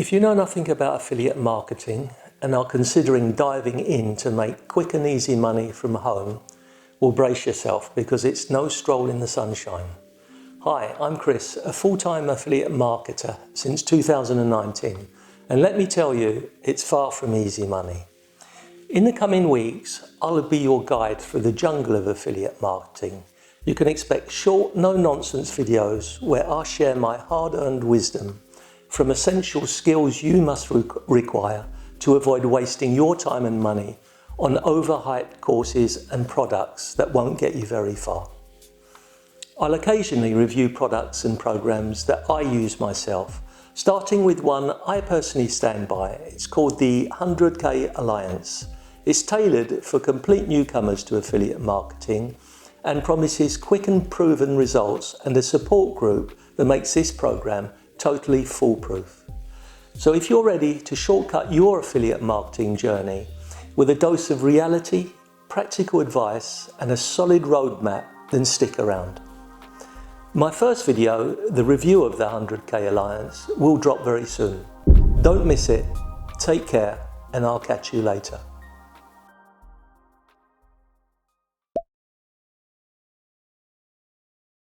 If you know nothing about affiliate marketing and are considering diving in to make quick and easy money from home, well, brace yourself because it's no stroll in the sunshine. Hi, I'm Chris, a full-time affiliate marketer since 2019, and let me tell you, it's far from easy money. In the coming weeks, I'll be your guide through the jungle of affiliate marketing. You can expect short, no-nonsense videos where I share my hard-earned wisdom from essential skills you must require to avoid wasting your time and money on overhyped courses and products that won't get you very far. I'll occasionally review products and programs that I use myself, starting with one I personally stand by. It's called the 100K Alliance. It's tailored for complete newcomers to affiliate marketing and promises quick and proven results and a support group that makes this program totally foolproof. So if you're ready to shortcut your affiliate marketing journey with a dose of reality, practical advice and a solid roadmap, then stick around. My first video, the review of the 100K Alliance, will drop very soon. Don't miss it. Take care and I'll catch you later.